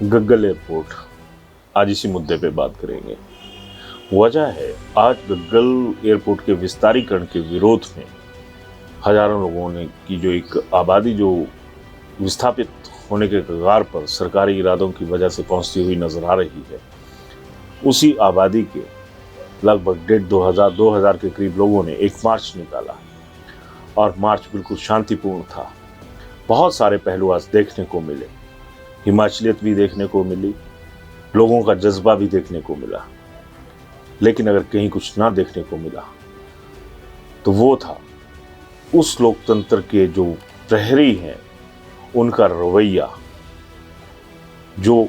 Gaggal airport, आज इसी मुद्दे पे बात करेंगे। वजह है, आज गग्गल एयरपोर्ट के विस्तारीकरण के विरोध में हजारों लोगों ने की जो एक आबादी जो विस्थापित होने के कगार पर सरकारी इरादों की वजह से पहुंचती हुई नजर आ रही है, उसी आबादी के लगभग 1,500-2,000 के करीब लोगों ने एक मार्च निकाला और मार्च बिल्कुल शांतिपूर्ण था। बहुत सारे पहलू आज देखने को मिले, हिमाचलियत भी देखने को मिली, लोगों का जज्बा भी देखने को मिला। लेकिन अगर कहीं कुछ ना देखने को मिला तो वो था उस लोकतंत्र के जो प्रहरी हैं उनका रवैया, जो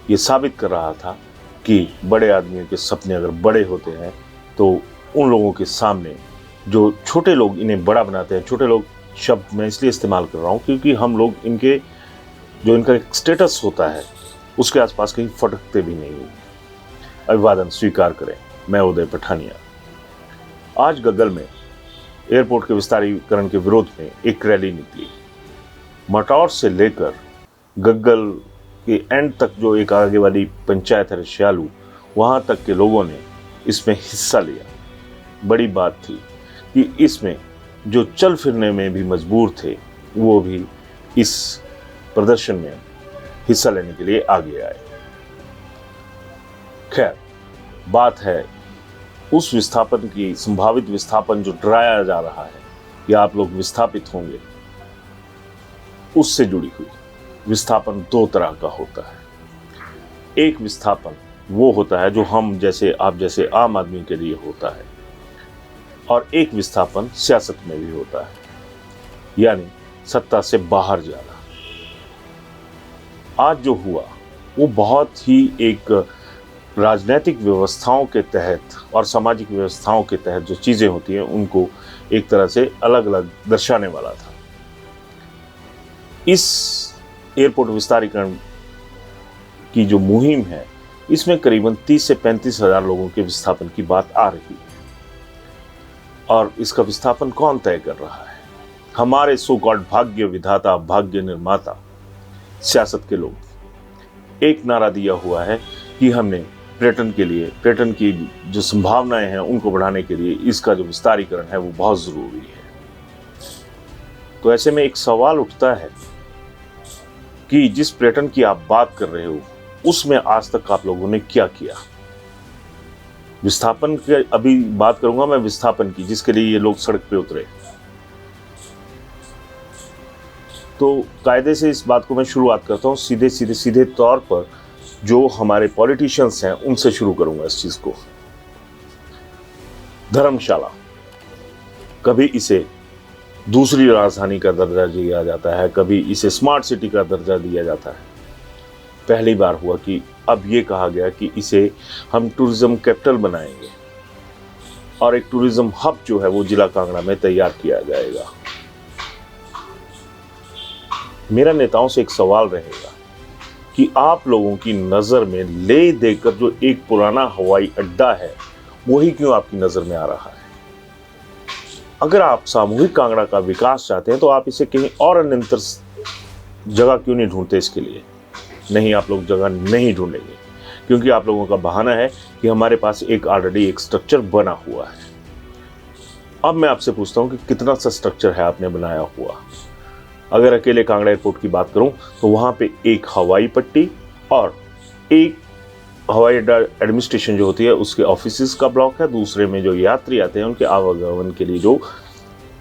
ये साबित कर रहा था कि बड़े आदमियों के सपने अगर बड़े होते हैं तो उन लोगों के सामने जो छोटे लोग इन्हें बड़ा बनाते हैं। छोटे लोग शब्द मैं इसलिए इस्तेमाल कर रहा हूँ क्योंकि हम लोग इनका एक स्टेटस होता है उसके आसपास कहीं फटकते भी नहीं। अभिवादन स्वीकार करें, मैं उदय पठानिया। आज गग्गल में एयरपोर्ट के विस्तारीकरण के विरोध में एक रैली निकली। मटौर से लेकर गग्गल के एंड तक जो एक आगे वाली पंचायत है रशियालू, वहाँ तक के लोगों ने इसमें हिस्सा लिया। बड़ी बात थी कि इसमें जो चल फिरने में भी मजबूर थे वो भी इस प्रदर्शन में हिस्सा लेने के लिए आगे आए। खैर, बात है उस विस्थापन की, संभावित विस्थापन जो डराया जा रहा है कि आप लोग विस्थापित होंगे, उससे जुड़ी हुई। विस्थापन दो तरह का होता है। एक विस्थापन वो होता है जो हम जैसे, आप जैसे आम आदमी के लिए होता है, और एक विस्थापन सियासत में भी होता है, यानी सत्ता से बाहर जाना। आज जो हुआ वो बहुत ही एक राजनीतिक व्यवस्थाओं के तहत और सामाजिक व्यवस्थाओं के तहत जो चीज़ें होती हैं उनको एक तरह से अलग अलग दर्शाने वाला था। इस एयरपोर्ट विस्तारीकरण की जो मुहिम है, इसमें करीबन 30 से 35 हज़ार लोगों के विस्थापन की बात आ रही है। और इसका विस्थापन कौन तय कर रहा है? हमारे सो कॉल्ड भाग्य विधाता, भाग्य निर्माता, सियासत के लोग। एक नारा दिया हुआ है कि हमने पर्यटन के लिए, पर्यटन की जो संभावनाएं हैं उनको बढ़ाने के लिए इसका जो विस्तारीकरण है वो बहुत जरूरी है। तो ऐसे में एक सवाल उठता है कि जिस पर्यटन की आप बात कर रहे हो उसमें आज तक आप लोगों ने क्या किया? विस्थापन के अभी बात करूंगा मैं, विस्थापन की, जिसके लिए ये लोग सड़क पे उतरे। तो कायदे से इस बात को मैं शुरुआत करता हूं सीधे तौर पर जो हमारे पॉलिटिशियंस हैं उनसे शुरू करूंगा इस चीज को। धर्मशाला, कभी इसे दूसरी राजधानी का दर्जा दिया जाता है, कभी इसे स्मार्ट सिटी का दर्जा दिया जाता है। पहली बार हुआ कि अब ये कहा गया कि इसे हम टूरिज्म कैपिटल बनाएंगे और एक टूरिज्म हब जो है वो जिला कांगड़ा में तैयार किया जाएगा। मेरा नेताओं से एक सवाल रहेगा कि आप लोगों की नजर में ले देकर जो एक पुराना हवाई अड्डा है वही क्यों आपकी नजर में आ रहा है? अगर आप सामूहिक कांगड़ा का विकास चाहते हैं तो आप इसे कहीं और अन्यंतर जगह क्यों नहीं ढूंढते इसके लिए? नहीं, आप लोग जगह नहीं ढूंढेंगे क्योंकि आप लोगों का बहाना है कि हमारे पास ऑलरेडी एक स्ट्रक्चर बना हुआ है। अब मैं आपसे पूछता हूं कि कितना सा स्ट्रक्चर है आपने बनाया हुआ? अगर अकेले कांगड़ा एयरपोर्ट की बात करूं तो वहां पे एक हवाई पट्टी और एक हवाई अड्डा एडमिनिस्ट्रेशन जो होती है उसके ऑफिसेज का ब्लॉक है, दूसरे में जो यात्री आते हैं उनके आवागमन के लिए जो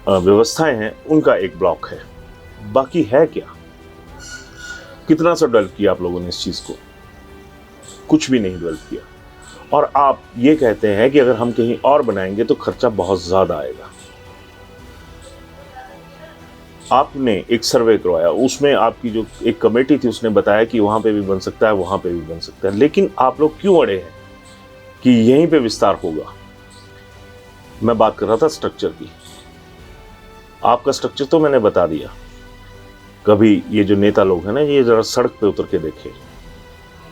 व्यवस्थाएं हैं उनका एक ब्लॉक है। बाकी है क्या? कितना सा डेवलप किया आप लोगों ने इस चीज को? कुछ भी नहीं डेवलप किया। और आप ये कहते हैं कि अगर हम कहीं और बनाएंगे तो खर्चा बहुत ज्यादा आएगा। आपने एक सर्वे करवाया, उसमें आपकी जो एक कमेटी थी उसने बताया कि वहां पे भी बन सकता है, वहां पे भी बन सकता है, लेकिन आप लोग क्यों अड़े हैं कि यहीं पे विस्तार होगा? मैं बात कर रहा था स्ट्रक्चर की। आपका स्ट्रक्चर तो मैंने बता दिया। कभी ये जो नेता लोग हैं ना, ये जरा सड़क पे उतर के देखें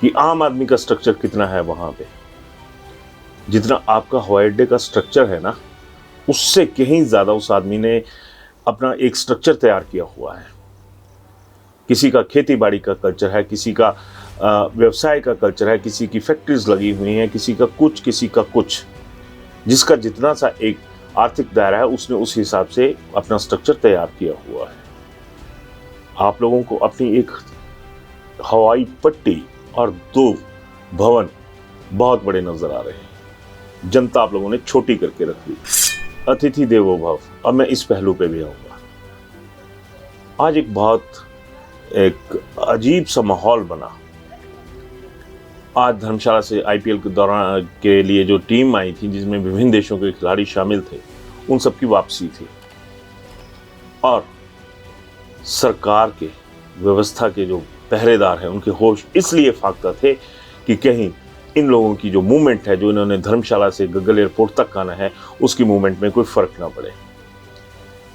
कि आम आदमी का स्ट्रक्चर कितना है वहां पे। जितना आपका हवाई अड्डे का स्ट्रक्चर है ना, उससे कहीं ज्यादा उस आदमी ने अपना एक स्ट्रक्चर तैयार किया हुआ है। किसी का खेती बाड़ी का कल्चर है, किसी का व्यवसाय का कल्चर है, किसी की फैक्ट्रीज लगी हुई हैं, किसी का कुछ। जिसका जितना सा एक आर्थिक दायरा है उसने उस हिसाब से अपना स्ट्रक्चर तैयार किया हुआ है। आप लोगों को अपनी एक हवाई पट्टी और 2 भवन बहुत बड़े नजर आ रहे हैं। जनता आप लोगों ने छोटी करके रख दी। अतिथि देवो भव। अब मैं इस पहलू पे भी आऊंगा। आज एक अजीब सा माहौल बना। आज धर्मशाला से आईपीएल के दौरान के लिए जो टीम आई थी, जिसमें विभिन्न देशों के खिलाड़ी शामिल थे, उन सबकी वापसी थी। और सरकार के व्यवस्था के जो पहरेदार हैं, उनके होश इसलिए फाख्ता थे कि कहीं इन लोगों की जो मूवमेंट है, जो इन्होंने धर्मशाला से गग्गल एयरपोर्ट तक आना है, उसकी मूवमेंट में कोई फर्क ना पड़े।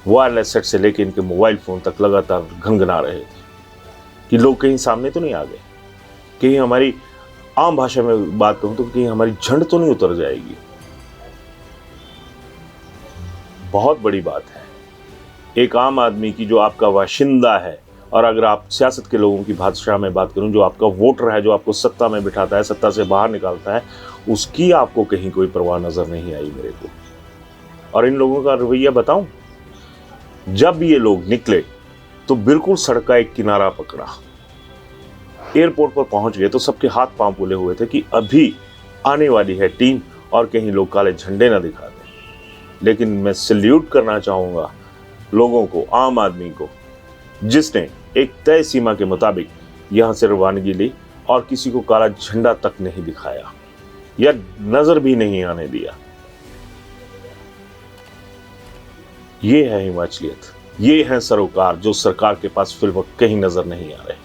वायरलेस सेट से लेकर इनके मोबाइल फोन तक लगातार घनघना रहे थे कि लोग कहीं सामने तो नहीं आ गए, कहीं हमारी आम भाषा में बात कहूं तो कहीं हमारी झंड तो नहीं उतर जाएगी। बहुत बड़ी बात है एक आम आदमी की, जो आपका वाशिंदा है, और अगर आप सियासत के लोगों की भाषा में बात करूं, जो आपका वोटर है, जो आपको सत्ता में बिठाता है, सत्ता से बाहर निकालता है, उसकी आपको कहीं कोई परवाह नजर नहीं आई मेरे को। और इन लोगों का रवैया बताऊं, जब ये लोग निकले तो बिल्कुल सड़क का एक किनारा पकड़ा। एयरपोर्ट पर पहुंच गए तो सबके हाथ पांव फूले हुए थे कि अभी आने वाली है टीम और कहीं लोग काले झंडे ना दिखा दें। लेकिन मैं सैल्यूट करना चाहूंगा लोगों को, आम आदमी को, जिसने एक तय सीमा के मुताबिक यहां से रवानगी ली और किसी को काला झंडा तक नहीं दिखाया या नजर भी नहीं आने दिया। ये है हिमाचलियत, ये है सरोकार, जो सरकार के पास फिल वक्त कहीं नजर नहीं आ रहे।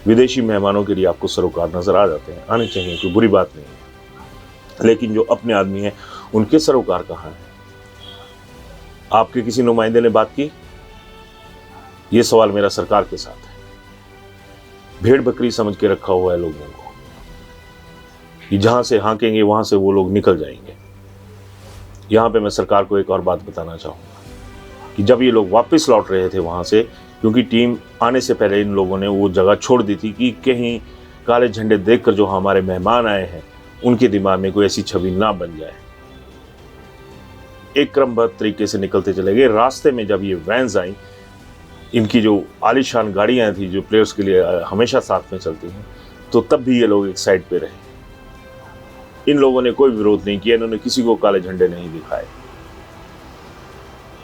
विदेशी मेहमानों के लिए आपको सरोकार नजर आ जाते हैं, आने चाहिए, कोई बुरी बात नहीं है, लेकिन जो अपने आदमी हैं उनके सरोकार कहाँ है? आपके किसी नुमाइंदे ने बात की? ये सवाल मेरा सरकार के साथ है। भेड़ बकरी समझ के रखा हुआ है लोगों को कि जहां से हांकेंगे वहां से वो लोग निकल जाएंगे। यहां पे मैं सरकार को एक और बात बताना चाहूंगा कि जब ये लोग वापस लौट रहे थे वहां से, क्योंकि टीम आने से पहले इन लोगों ने वो जगह छोड़ दी थी कि कहीं काले झंडे देखकर जो हमारे मेहमान आए हैं उनके दिमाग में कोई ऐसी छवि ना बन जाए। एक क्रमबद्ध तरीके से निकलते चले गए। रास्ते में जब ये वैन्स आई, इनकी जो आलीशान गाड़ियां थी जो प्लेयर्स के लिए हमेशा साथ में चलती हैं, तो तब भी ये लोग एक साइड पे रहे। इन लोगों ने कोई विरोध नहीं किया, इन्होंने किसी को काले झंडे नहीं दिखाए।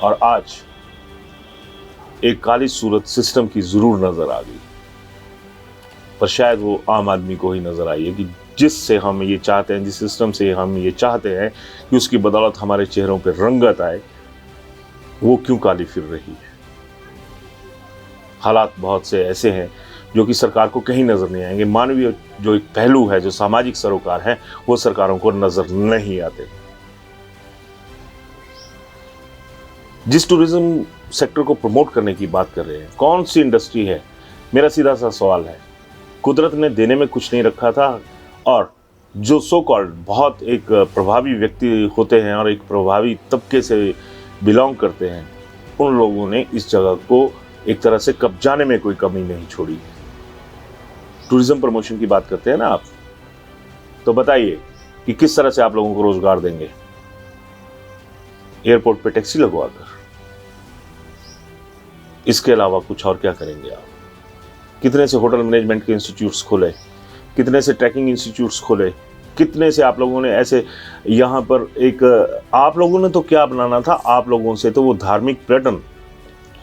और आज एक काली सूरत सिस्टम की जरूर नजर आ गई, पर शायद वो आम आदमी को ही नजर आई है कि जिससे हम ये चाहते हैं, जिस सिस्टम से हम ये चाहते हैं कि उसकी बदौलत हमारे चेहरों पे रंगत आए, वो क्यों काली फिर रही है। हालात बहुत से ऐसे हैं जो कि सरकार को कहीं नजर नहीं आएंगे। मानवीय जो एक पहलू है, जो सामाजिक सरोकार है, वो सरकारों को नजर नहीं आते। जिस टूरिज्म सेक्टर को प्रमोट करने की बात कर रहे हैं, कौन सी इंडस्ट्री है? मेरा सीधा सा सवाल है। कुदरत ने देने में कुछ नहीं रखा था, और जो सो कॉल्ड बहुत एक प्रभावी व्यक्ति होते हैं और एक प्रभावी तबके से बिलोंग करते हैं, उन लोगों ने इस जगह को एक तरह से कब्जाने में कोई कमी नहीं छोड़ी। टूरिज्म प्रमोशन की बात करते हैं ना आप, तो बताइए कि किस तरह से आप लोगों को रोजगार देंगे? एयरपोर्ट पे टैक्सी लगवाकर? इसके अलावा कुछ और क्या करेंगे आप? कितने से होटल मैनेजमेंट के इंस्टीट्यूट्स खोले, कितने से ट्रैकिंग इंस्टीट्यूट्स खोले, कितने से आप लोगों ने ऐसे यहाँ पर एक, आप लोगों ने तो क्या बनाना था, आप लोगों से तो वो धार्मिक पर्यटन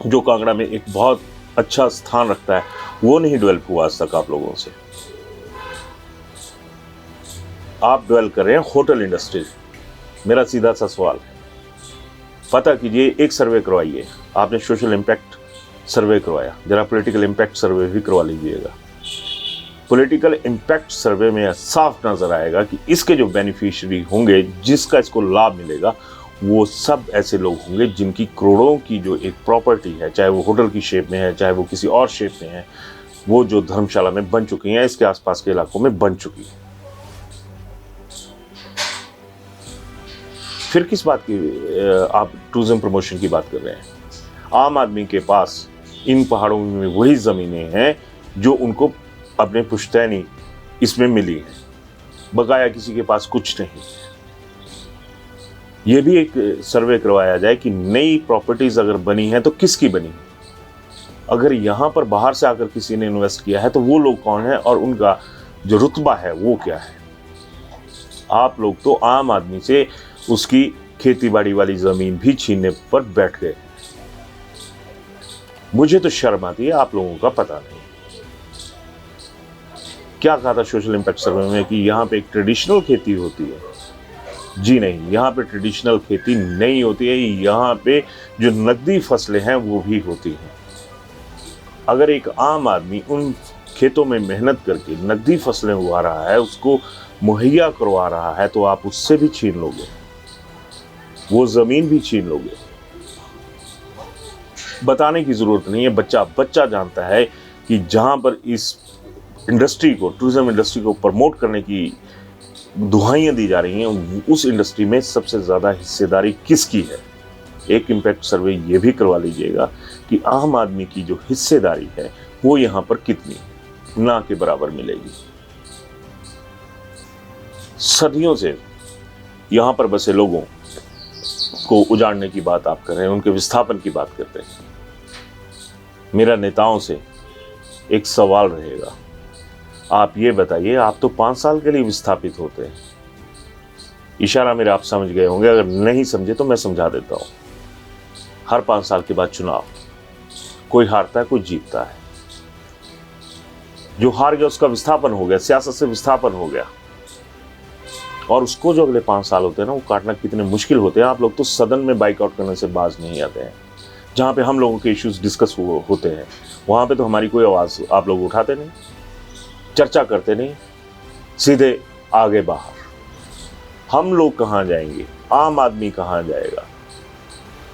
जो कांगड़ा में एक बहुत अच्छा स्थान रखता है, वो नहीं डेवलप हुआ आज तक आप लोगों से। आप डेवलप कर रहे हैं होटल इंडस्ट्री। मेरा सीधा सा सवाल है, पता कीजिए, एक सर्वे करवाइए। आपने सोशल इम्पैक्ट सर्वे करवाया, जरा पॉलिटिकल इम्पैक्ट सर्वे भी करवा लीजिएगा। पॉलिटिकल इम्पैक्ट सर्वे में साफ नजर आएगा कि इसके जो बेनिफिशियरी होंगे, जिसका इसको लाभ मिलेगा, वो सब ऐसे लोग होंगे जिनकी करोड़ों की जो एक प्रॉपर्टी है, चाहे वो होटल की शेप में है, चाहे वो किसी और शेप में है, वो जो धर्मशाला में बन चुकी हैं, इसके आसपास के इलाकों में बन चुकी है। फिर किस बात की आप टूरिज्म प्रमोशन की बात कर रहे हैं? आम आदमी के पास इन पहाड़ों में वही ज़मीनें हैं जो उनको अपने पुश्तैनी इसमें मिली हैं, बकाया किसी के पास कुछ नहीं। ये भी एक सर्वे करवाया जाए कि नई प्रॉपर्टीज अगर बनी है तो किसकी बनी है। अगर यहाँ पर बाहर से आकर किसी ने इन्वेस्ट किया है तो वो लोग कौन है और उनका जो रुतबा है वो क्या है। आप लोग तो आम आदमी से उसकी खेतीबाड़ी वाली ज़मीन भी छीनने पर बैठ गए। मुझे तो शर्म आती है, आप लोगों का पता नहीं। क्या कहा था सोशल इम्पैक्ट सर्वे में कि यहाँ पे एक ट्रेडिशनल खेती होती है? जी नहीं, यहाँ पे ट्रेडिशनल खेती नहीं होती है। यहाँ पे जो नकदी फसलें हैं वो भी होती हैं। अगर एक आम आदमी उन खेतों में मेहनत करके नकदी फसलें उगा रहा है, उसको मुहैया करवा रहा है, तो आप उससे भी छीन लोगे, वो ज़मीन भी छीन लोगे। बताने की ज़रूरत नहीं है, बच्चा जानता है कि जहाँ पर इस इंडस्ट्री को, टूरिज्म इंडस्ट्री को प्रमोट करने की दुहाइयाँ दी जा रही हैं, उस इंडस्ट्री में सबसे ज़्यादा हिस्सेदारी किसकी है। एक इम्पैक्ट सर्वे ये भी करवा लीजिएगा कि आम आदमी की जो हिस्सेदारी है वो यहाँ पर कितनी, ना के बराबर मिलेगी। सदियों से यहाँ पर बसे लोगों को उजाड़ने की बात आप कर रहे हैं, उनके विस्थापन की बात करते हैं। मेरा नेताओं से एक सवाल रहेगा, आप ये बताइए, आप तो 5 साल के लिए विस्थापित होते हैं। इशारा मेरा आप समझ गए होंगे, अगर नहीं समझे तो मैं समझा देता हूँ। हर 5 साल के बाद चुनाव, कोई हारता है, कोई जीतता है। जो हार गया उसका विस्थापन हो गया, सियासत से विस्थापन हो गया, और उसको जो अगले 5 साल होते हैं ना, वो काटना कितने मुश्किल होते हैं। आप लोग तो सदन में बाइकआउट करने से बाज नहीं आते हैं। जहाँ पे हम लोगों के इश्यूज डिस्कस होते हैं वहाँ पे तो हमारी कोई आवाज़ आप लोग उठाते नहीं, चर्चा करते नहीं, सीधे आगे बाहर। हम लोग कहाँ जाएंगे, आम आदमी कहाँ जाएगा,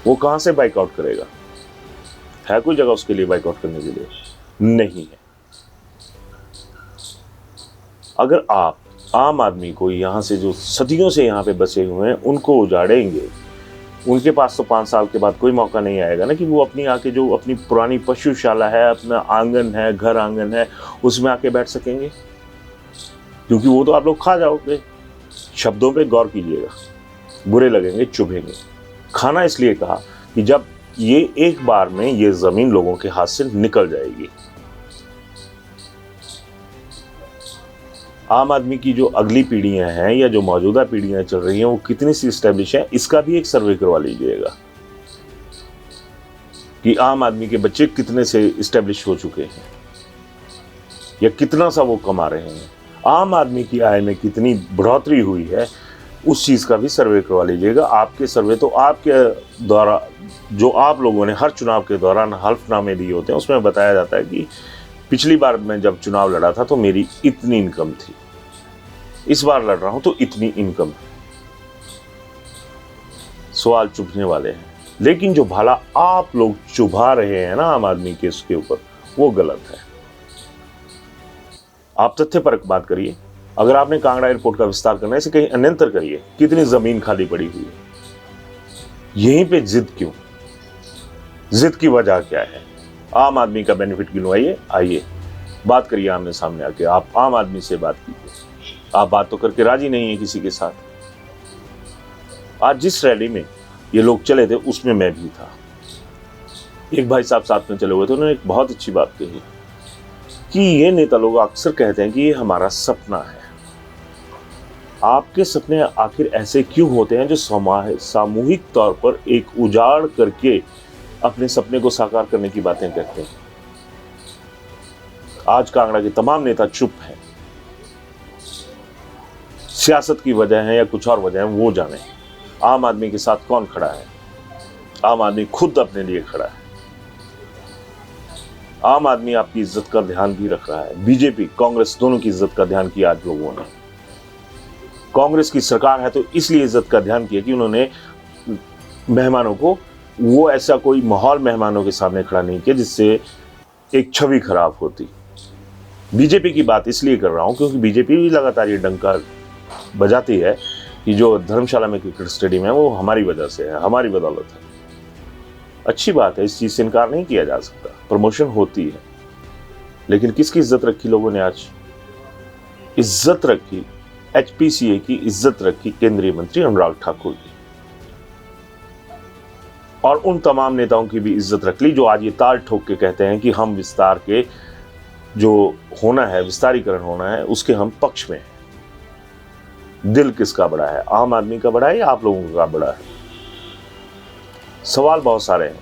वो कहाँ से बाइकआउट करेगा? है कोई जगह उसके लिए बाइकआउट करने के लिए? नहीं है। अगर आप आम आदमी को यहाँ से, जो सदियों से यहाँ पे बसे हुए हैं, उनको उजाड़ेंगे, उनके पास तो 5 साल के बाद कोई मौका नहीं आएगा ना कि वो अपनी आके, जो अपनी पुरानी पशुशाला है, अपना आंगन है, घर आंगन है, उसमें आके बैठ सकेंगे, क्योंकि वो तो आप लोग खा जाओगे। शब्दों पे गौर कीजिएगा, बुरे लगेंगे, चुभेंगे। खाना इसलिए कहा कि जब ये एक बार में ये जमीन लोगों के हाथ से निकल जाएगी। आम आदमी की जो अगली पीढ़ियां हैं या जो मौजूदा पीढ़ियां चल रही हैं, वो कितनी सी स्टैब्लिश है, इसका भी एक सर्वे करवा लीजिएगा कि आम आदमी के बच्चे कितने से इस्टेब्लिश हो चुके हैं या कितना सा वो कमा रहे हैं, आम आदमी की आय में कितनी बढ़ोतरी हुई है, उस चीज़ का भी सर्वे करवा लीजिएगा। आपके सर्वे तो आपके द्वारा, जो आप लोगों ने हर चुनाव के दौरान हल्फनामे दिए होते हैं, उसमें बताया जाता है कि पिछली बार मैं जब चुनाव लड़ा था तो मेरी इतनी इनकम थी, इस बार लड़ रहा हूं तो इतनी इनकम है। सवाल चुभने वाले हैं, लेकिन जो भला आप लोग चुभा रहे हैं ना आम आदमी के उसके ऊपर, वो गलत है। आप तथ्यपरक बात करिए। अगर आपने कांगड़ा एयरपोर्ट का विस्तार करना है, इसे कहीं अन्यंतर करिए। कितनी जमीन खाली पड़ी हुई है, यहीं पे जिद क्यों? जिद की वजह क्या है? आम आदमी का बेनिफिट गिनवाइए, आइए बात करिए आमने सामने आके। आप आम आदमी से बात कीजिए। आप बात तो करके राजी नहीं है किसी के साथ। आज जिस रैली में ये लोग चले थे उसमें मैं भी था। एक भाई साहब साथ में चले हुए थे, उन्होंने एक बहुत अच्छी बात कही कि ये नेता लोग अक्सर कहते हैं कि ये हमारा सपना है। आपके सपने आखिर ऐसे क्यों होते हैं जो सामूहिक तौर पर एक उजाड़ करके अपने सपने को साकार करने की बातें करते हैं? आज कांगड़ा के तमाम नेता चुप हैं। सियासत की वजह है या कुछ और वजह है, वो जाने। आम आदमी के साथ कौन खड़ा है? आम आदमी खुद अपने लिए खड़ा है। आम आदमी आपकी इज्जत का ध्यान भी रख रहा है। बीजेपी, कांग्रेस, दोनों की इज्जत का ध्यान किया आज लोगों ने। कांग्रेस की सरकार है तो इसलिए इज्जत का ध्यान किया कि उन्होंने मेहमानों को, वो ऐसा कोई माहौल मेहमानों के सामने खड़ा नहीं किया जिससे एक छवि खराब होती। बीजेपी की बात इसलिए कर रहा हूं क्योंकि बीजेपी भी लगातार ये डंका बजाती है कि जो धर्मशाला में क्रिकेट स्टेडियम है वो हमारी वजह से है, हमारी बदौलत है। अच्छी बात है, इस चीज से इनकार नहीं किया जा सकता। प्रमोशन होती है, लेकिन किसकी इज्जत रखी लोगों ने आज? इज्जत रखी एचपीसीए की, इज्जत रखी केंद्रीय मंत्री अनुराग ठाकुर की, और उन तमाम नेताओं की भी इज्जत रख ली जो आज ये ताल ठोक के कहते हैं कि हम विस्तार के जो होना है, विस्तारीकरण होना है, उसके हम पक्ष में हैं। दिल किसका बड़ा है, आम आदमी का बड़ा है या आप लोगों का बड़ा है? सवाल बहुत सारे हैं,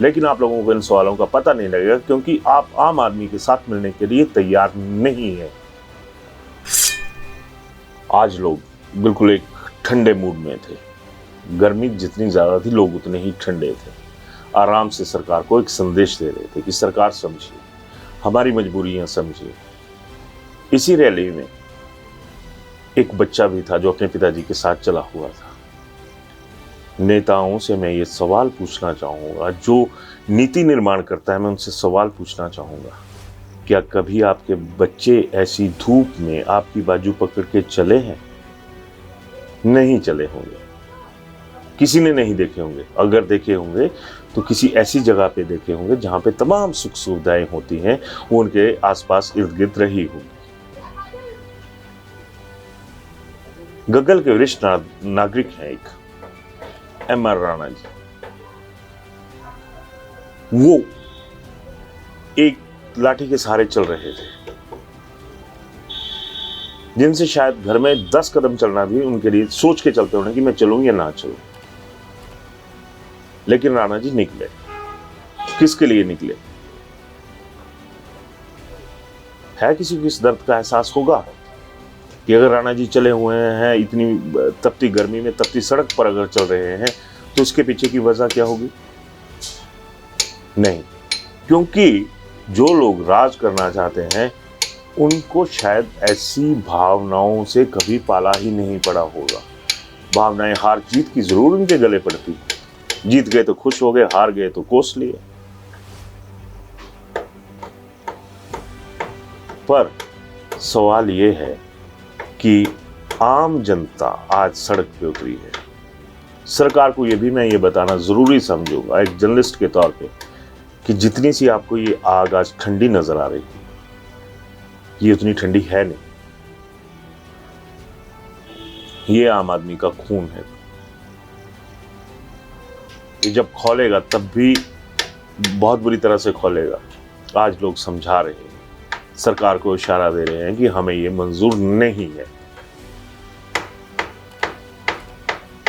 लेकिन आप लोगों को इन सवालों का पता नहीं लगेगा क्योंकि आप आम आदमी के साथ मिलने के लिए तैयार नहीं है। आज लोग बिल्कुल एक ठंडे मूड में थे। गर्मी जितनी ज्यादा थी, लोग उतने ही ठंडे थे। आराम से सरकार को एक संदेश दे रहे थे कि सरकार समझिए, हमारी मजबूरियां समझिए। इसी रैली में एक बच्चा भी था जो अपने पिताजी के साथ चला हुआ था। नेताओं से मैं ये सवाल पूछना चाहूँगा, जो नीति निर्माण करता है, मैं उनसे सवाल पूछना चाहूँगा, क्या कभी आपके बच्चे ऐसी धूप में आपकी बाजू पकड़ के चले हैं? नहीं चले होंगे, किसी ने नहीं देखे होंगे। अगर देखे होंगे तो किसी ऐसी जगह पे देखे होंगे जहाँ पे तमाम सुख सुविधाएं होती हैं, वो उनके आसपास इर्द गिर्द रही होगी। गग्गल के वरिष्ठ नागरिक हैं एक एम.आर. राणा जी। वो एक लाठी के सहारे चल रहे थे, जिनसे शायद घर में 10 कदम चलना भी उनके लिए सोच के चलते होने कि मैं चलूं या ना चलूं। लेकिन राणा जी निकले। किसके लिए निकले? है किसी को इस दर्द का एहसास होगा कि अगर राणा जी चले हुए हैं इतनी तपती गर्मी में, तपती सड़क पर अगर चल रहे हैं, तो उसके पीछे की वजह क्या होगी? नहीं, क्योंकि जो लोग राज करना चाहते हैं उनको शायद ऐसी भावनाओं से कभी पाला ही नहीं पड़ा होगा। भावनाएं हार जीत की जरूर उनके गले पड़ती, जीत गए तो खुश हो गए, हार गए तो कोस लिए। पर सवाल यह है कि आम जनता आज सड़क पे उतरी है। सरकार को यह भी मैं ये बताना जरूरी समझूंगा एक जर्नलिस्ट के तौर पे कि जितनी सी आपको ये आग आज ठंडी नजर आ रही है, ये उतनी ठंडी है नहीं। ये आम आदमी का खून है। ये जब खौलेगा तब भी बहुत बुरी तरह से खौलेगा। आज लोग समझा रहे हैं, सरकार को इशारा दे रहे हैं कि हमें ये मंजूर नहीं है।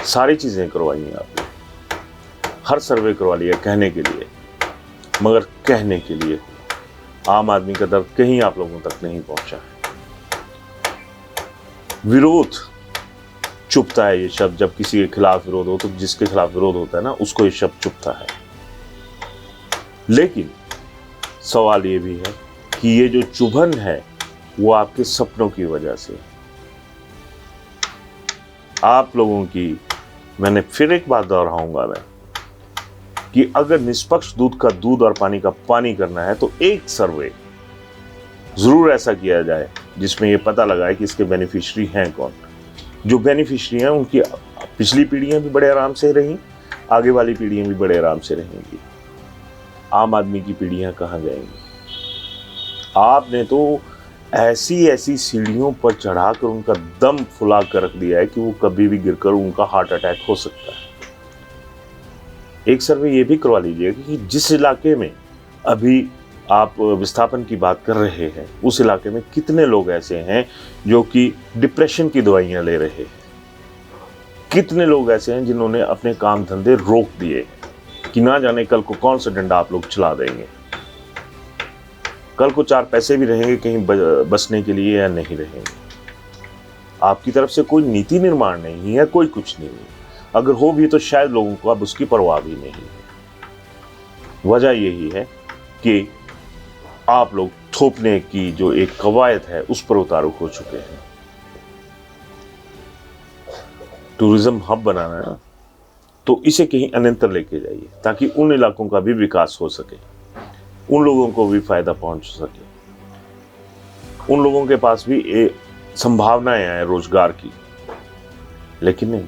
सारी चीजें करवाई हैं आपने, हर सर्वे करवा लिया कहने के लिए, मगर कहने के लिए आम आदमी का दर्द कहीं आप लोगों तक नहीं पहुंचा है। विरोध चुपता है, ये शब्द जब किसी के खिलाफ विरोध हो, तो जिसके खिलाफ विरोध होता है ना, उसको ये शब्द चुपता है। लेकिन सवाल ये भी है कि ये जो चुभन है वो आपके सपनों की वजह से, आप लोगों की, मैंने फिर एक बात दोहराऊंगा मैं, कि अगर निष्पक्ष दूध का दूध और पानी का पानी करना है तो एक सर्वे जरूर ऐसा किया जाए जिसमें यह पता लगाए कि इसके बेनिफिशियरी हैं कौन। जो बेनिफिशियरी हैं उनकी पिछली पीढ़ियां भी बड़े आराम से रहीं, आगे वाली पीढ़ियां भी बड़े आराम से रहेंगी। आम आदमी की पीढ़ियां कहां जाएंगी? आपने तो ऐसी ऐसी सीढ़ियों पर चढ़ाकर उनका दम फुला कर रख दिया है कि वो कभी भी गिरकर उनका हार्ट अटैक हो सकता है। एक सर्वे ये भी करवा लीजिएगा कि जिस इलाके में अभी आप विस्थापन की बात कर रहे हैं, उस इलाके में कितने लोग ऐसे हैं जो कि डिप्रेशन की दवाइयां ले रहे हैं। कितने लोग ऐसे हैं जिन्होंने अपने काम धंधे रोक दिए कि ना जाने कल को कौन सा डंडा आप लोग चला देंगे, कल को 4 पैसे भी रहेंगे कहीं बसने के लिए या नहीं रहेंगे। आपकी तरफ से कोई नीति निर्माण नहीं है, कोई कुछ नहीं है। अगर हो भी तो शायद लोगों को अब उसकी परवाह भी नहीं है। वजह यही है कि आप लोग थोपने की जो एक कवायद है उस पर उतारू हो चुके हैं। टूरिज्म हब बनाना है ना, तो इसे कहीं अन्यंतर लेके जाइए ताकि उन इलाकों का भी विकास हो सके, उन लोगों को भी फायदा पहुंच सके, उन लोगों के पास भी संभावनाएं आए रोजगार की। लेकिन नहीं,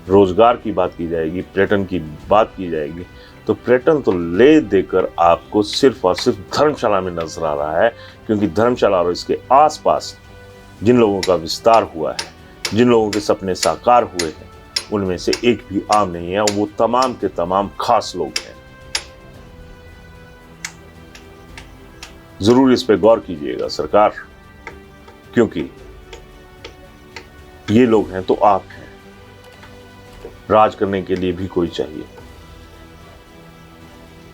रोजगार की बात की जाएगी, पर्यटन की बात की जाएगी तो पर्यटन तो ले देकर आपको सिर्फ और सिर्फ धर्मशाला में नजर आ रहा है, क्योंकि धर्मशाला और इसके आसपास जिन लोगों का विस्तार हुआ है, जिन लोगों के सपने साकार हुए हैं, उनमें से एक भी आम नहीं है, वो तमाम के तमाम खास लोग हैं। जरूर इस पे गौर कीजिएगा सरकार, क्योंकि ये लोग हैं तो आप हैं, राज करने के लिए भी कोई चाहिए।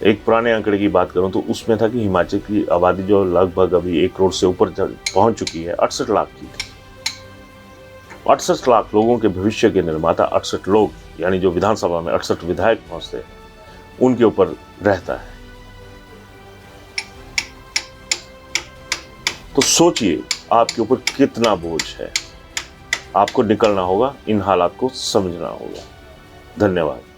एक पुराने आंकड़े की बात करूं तो उसमें था कि हिमाचल की आबादी जो लगभग अभी 1 करोड़ से ऊपर पहुंच चुकी है, 68 लाख की थी। 68 लाख लोगों के भविष्य के निर्माता 68 लोग, यानी जो विधानसभा में 68 विधायक पहुंचते हैं, उनके ऊपर रहता है। तो सोचिए आपके ऊपर कितना बोझ है। आपको निकलना होगा, इन हालात को समझना होगा। धन्यवाद।